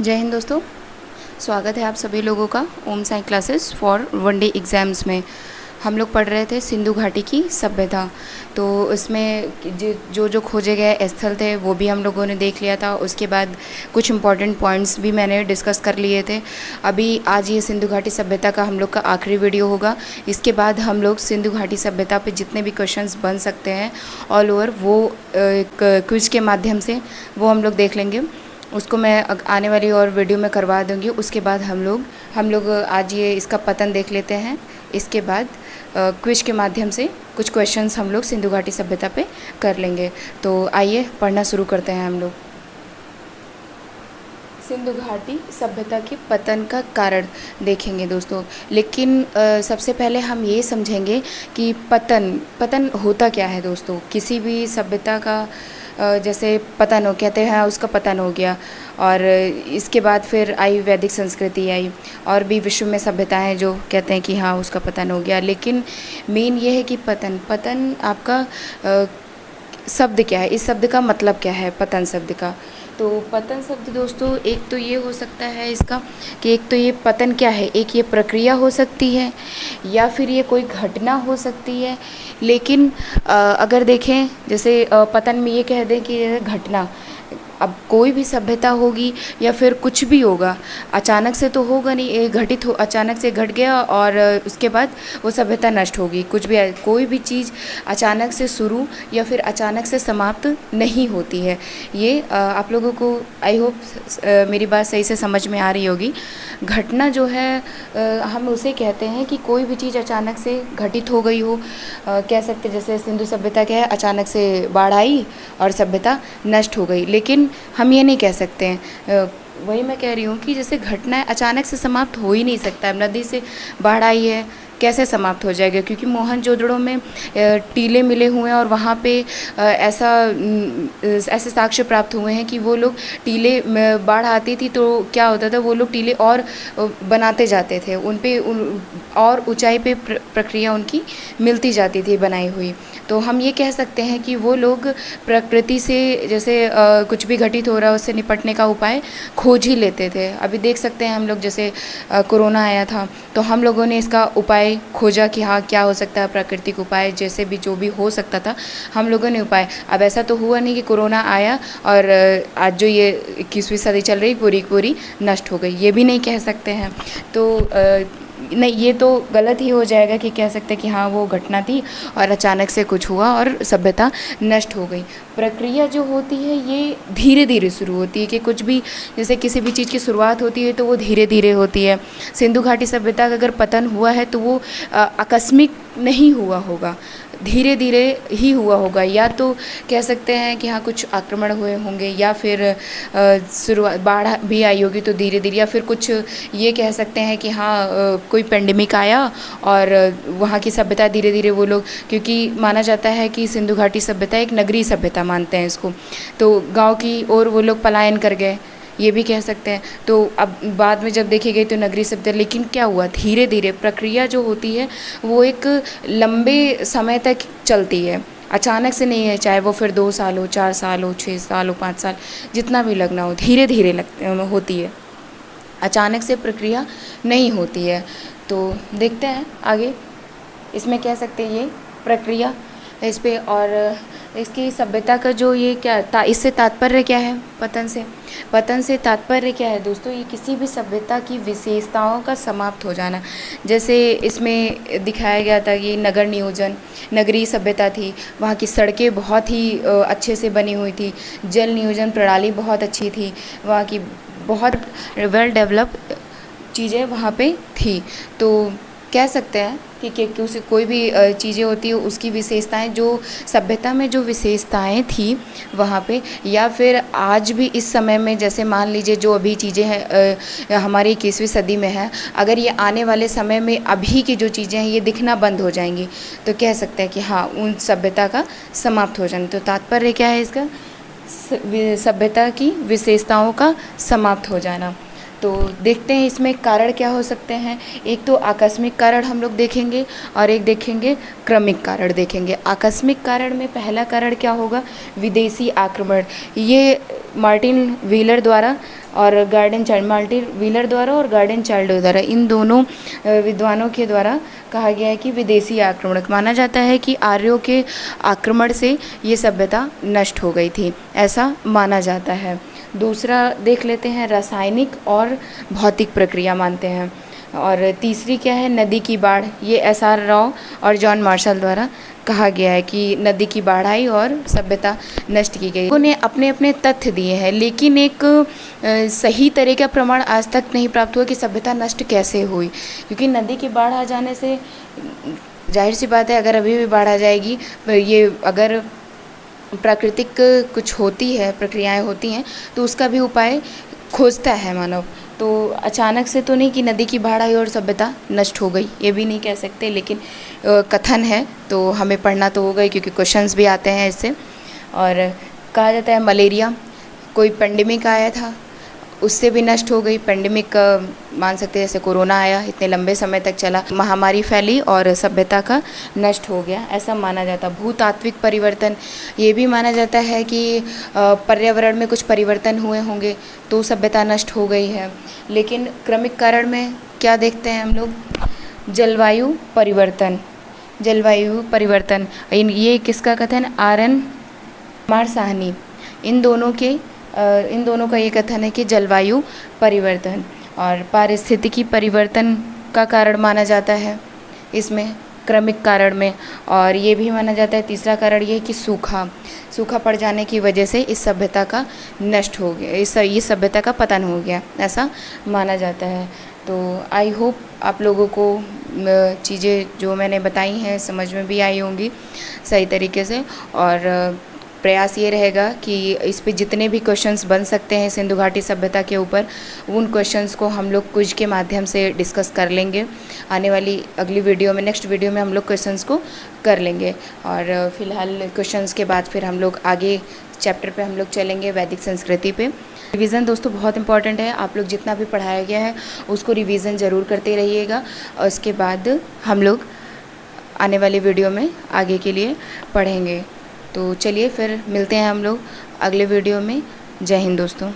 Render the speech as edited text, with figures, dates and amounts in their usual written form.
जय हिंद दोस्तों, स्वागत है आप सभी लोगों का Om Sai classes for one day exams में। हम लोग पढ़ रहे थे सिंधु घाटी की सभ्यता। तो उसमें जो खोजे गए स्थल थे वो भी हम लोगों ने देख लिया था। उसके बाद कुछ इम्पॉर्टेंट पॉइंट्स भी मैंने डिस्कस कर लिए थे। अभी आज ये सिंधु घाटी सभ्यता का हम लोग का आखिरी वीडियो होगा। इसके बाद हम लोग सिंधु घाटी सभ्यता पे जितने भी क्वेश्चंस बन सकते हैं ऑल ओवर वो एक क्विज के माध्यम से वो हम लोग देख लेंगे। उसको मैं आने वाली और वीडियो में करवा दूंगी। उसके बाद हम लोग आज ये इसका पतन देख लेते हैं। इसके बाद क्विज के माध्यम से कुछ क्वेश्चंस हम लोग सिंधु घाटी सभ्यता पे कर लेंगे। तो आइए पढ़ना शुरू करते हैं हम लोग। सिंधु घाटी सभ्यता के पतन का कारण देखेंगे दोस्तों। लेकिन सबसे पहले हम ये समझेंगे कि पतन होता क्या है दोस्तों। किसी भी सभ्यता का जैसे पतन हो कहते हैं उसका पतन हो गया, और इसके बाद फिर आई वैदिक संस्कृति आई, और भी विश्व में सभ्यताएं जो कहते हैं कि हाँ उसका पतन हो गया। लेकिन मेन ये है कि पतन आपका शब्द क्या है, इस शब्द का मतलब क्या है पतन शब्द का। तो पतन शब्द दोस्तों एक तो ये हो सकता है इसका कि एक तो ये पतन क्या है, एक ये प्रक्रिया हो सकती है या फिर ये कोई घटना हो सकती है। लेकिन अगर देखें जैसे पतन में ये कह दें कि घटना, अब कोई भी सभ्यता होगी या फिर कुछ भी होगा अचानक से तो होगा नहीं, ये घटित हो अचानक से घट गया और उसके बाद वो सभ्यता नष्ट होगी। कुछ भी कोई भी चीज़ अचानक से शुरू या फिर अचानक से समाप्त नहीं होती है। ये आप लोगों को आई होप मेरी बात सही से समझ में आ रही होगी। घटना जो है हम उसे कहते हैं कि कोई भी चीज़ अचानक से घटित हो गई हो। कह सकते जैसे सिंधु सभ्यता क्या है, अचानक से बाढ़ आई और सभ्यता नष्ट हो गई। लेकिन हम ये नहीं कह सकते हैं। वही मैं कह रही हूँ कि जैसे घटना अचानक से समाप्त हो ही नहीं सकता है। नदी से बाढ़ आई है, कैसे समाप्त हो जाएगा, क्योंकि मोहनजोदड़ो में टीले मिले हुए हैं और वहाँ पे ऐसे साक्ष्य प्राप्त हुए हैं कि वो लोग टीले बाढ़ आती थी तो क्या होता था, वो लोग टीले और बनाते जाते थे, और ऊंचाई पे प्रक्रिया उनकी मिलती जाती थी बनाई हुई। तो हम ये कह सकते हैं कि वो लोग प्रकृति से जैसे कुछ भी घटित हो रहा है उससे निपटने का उपाय खोज ही लेते थे। अभी देख सकते हैं हम लोग जैसे कोरोना आया था तो हम लोगों ने इसका उपाय खोजा कि हाँ क्या हो सकता है, प्राकृतिक उपाय जैसे भी जो भी हो सकता था हम लोगों ने उपाय। अब ऐसा तो हुआ नहीं कि कोरोना आया और आज जो ये 21वीं सदी चल रही पूरी नष्ट हो गई, ये भी नहीं कह सकते हैं। तो नहीं, ये तो गलत ही हो जाएगा कि कह सकते हैं कि हाँ वो घटना थी और अचानक से कुछ हुआ और सभ्यता नष्ट हो गई। प्रक्रिया जो होती है ये धीरे धीरे शुरू होती है कि कुछ भी जैसे किसी भी चीज़ की शुरुआत होती है तो वो धीरे धीरे होती है। सिंधु घाटी सभ्यता का अगर पतन हुआ है तो वो आकस्मिक नहीं हुआ होगा, धीरे धीरे ही हुआ होगा। या तो कह सकते हैं कि हाँ कुछ आक्रमण हुए होंगे या फिर शुरुआत बाढ़ भी आई होगी तो धीरे धीरे, या फिर कुछ ये कह सकते हैं कि हाँ कोई पेंडेमिक आया और वहाँ की सभ्यता धीरे धीरे वो लोग, क्योंकि माना जाता है कि सिंधु घाटी सभ्यता एक नगरीय सभ्यता मानते हैं इसको, तो गांव की ओर वो लोग पलायन कर गए, ये भी कह सकते हैं। तो अब बाद में जब देखी गई तो नगरीय सभ्यता, लेकिन क्या हुआ धीरे धीरे प्रक्रिया जो होती है वो एक लंबे समय तक चलती है, अचानक से नहीं है। चाहे वो फिर 2 साल हो, 4 साल हो, 6 साल हो, 5 साल, जितना भी लगना हो, धीरे धीरे होती है, अचानक से प्रक्रिया नहीं होती है। तो देखते हैं आगे इसमें कह सकते हैं ये प्रक्रिया इस पे, और इसकी सभ्यता का जो ये क्या इससे तात्पर्य क्या है, पतन से तात्पर्य क्या है दोस्तों, ये किसी भी सभ्यता की विशेषताओं का समाप्त हो जाना। जैसे इसमें दिखाया गया था कि नगर नियोजन, नगरीय सभ्यता थी, वहाँ की सड़कें बहुत ही अच्छे से बनी हुई थी, जल नियोजन प्रणाली बहुत अच्छी थी, वहाँ की बहुत वेल डेवलप चीज़ें वहाँ पे थी। तो कह सकते हैं कि कोई भी चीज़ें होती है उसकी विशेषताएं, जो सभ्यता में जो विशेषताएं थी वहाँ पे, या फिर आज भी इस समय में जैसे मान लीजिए जो अभी चीज़ें हैं हमारी 21वीं सदी में है, अगर ये आने वाले समय में अभी की जो चीज़ें हैं ये दिखना बंद हो जाएंगी तो कह सकते हैं कि हाँ उन सभ्यता का समाप्त हो जाना। तो तात्पर्य क्या है इसका, सभ्यता की विशेषताओं का समाप्त हो जाना। तो देखते हैं इसमें कारण क्या हो सकते हैं। एक तो आकस्मिक कारण हम लोग देखेंगे और एक देखेंगे क्रमिक कारण देखेंगे। आकस्मिक कारण में पहला कारण क्या होगा, विदेशी आक्रमण। ये मार्टिन व्हीलर द्वारा और गार्डन चाइल्ड, मार्टिन व्हीलर द्वारा और गार्डन चाइल्ड द्वारा, इन दोनों विद्वानों के द्वारा कहा गया है कि विदेशी आक्रमण, माना जाता है कि आर्यों के आक्रमण से ये सभ्यता नष्ट हो गई थी, ऐसा माना जाता है। दूसरा देख लेते हैं, रासायनिक और भौतिक प्रक्रिया मानते हैं। और तीसरी क्या है, नदी की बाढ़। ये SR राव और जॉन मार्शल द्वारा कहा गया है कि नदी की बाढ़ आई और सभ्यता नष्ट की गई। उन्हें अपने अपने तथ्य दिए हैं, लेकिन एक सही तरह का प्रमाण आज तक नहीं प्राप्त हुआ कि सभ्यता नष्ट कैसे हुई, क्योंकि नदी की बाढ़ आ जाने से जाहिर सी बात है, अगर अभी भी बाढ़ आ जाएगी, ये अगर प्राकृतिक कुछ होती है, प्रक्रियाएं होती हैं, तो उसका भी उपाय खोजता है मानव। तो अचानक से तो नहीं कि नदी की बाढ़ आई और सभ्यता नष्ट हो गई, ये भी नहीं कह सकते, लेकिन कथन है तो हमें पढ़ना तो होगा ही, क्योंकि क्वेश्चंस भी आते हैं इससे। और कहा जाता है मलेरिया, कोई पेंडेमिक आया था, उससे भी नष्ट हो गई। पेंडेमिक मान सकते हैं, जैसे कोरोना आया, इतने लंबे समय तक चला, महामारी फैली और सभ्यता का नष्ट हो गया, ऐसा माना जाता। भूतात्विक परिवर्तन, ये भी माना जाता है कि पर्यावरण में कुछ परिवर्तन हुए होंगे तो सभ्यता नष्ट हो गई है। लेकिन क्रमिक कारण में क्या देखते हैं हम लोग, जलवायु परिवर्तन। जलवायु परिवर्तन, ये किसका कथन, RN कुमार साहनी, इन दोनों का ये कथन है कि जलवायु परिवर्तन और पारिस्थितिकी परिवर्तन का कारण माना जाता है इसमें, क्रमिक कारण में। और ये भी माना जाता है, तीसरा कारण ये है कि सूखा पड़ जाने की वजह से इस सभ्यता का नष्ट हो गया, इस सभ्यता का पतन हो गया, ऐसा माना जाता है। तो आई होप आप लोगों को चीज़ें जो मैंने बताई हैं समझ में भी आई होंगी सही तरीके से। और प्रयास ये रहेगा कि इस पे जितने भी क्वेश्चंस बन सकते हैं सिंधु घाटी सभ्यता के ऊपर, उन क्वेश्चंस को हम लोग क्विज के माध्यम से डिस्कस कर लेंगे। आने वाली अगली वीडियो में, नेक्स्ट वीडियो में हम लोग क्वेश्चंस को कर लेंगे। और फिलहाल क्वेश्चंस के बाद फिर हम लोग आगे चैप्टर पे हम लोग चलेंगे, वैदिक संस्कृति पे। रिवीज़न दोस्तों बहुत इंपॉर्टेंट है, आप लोग जितना भी पढ़ाया गया है उसको रिवीज़न ज़रूर करते रहिएगा। और उसके बाद हम लोग आने वाली वीडियो में आगे के लिए पढ़ेंगे। तो चलिए फिर मिलते हैं हम लोग अगले वीडियो में। जय हिंद दोस्तों।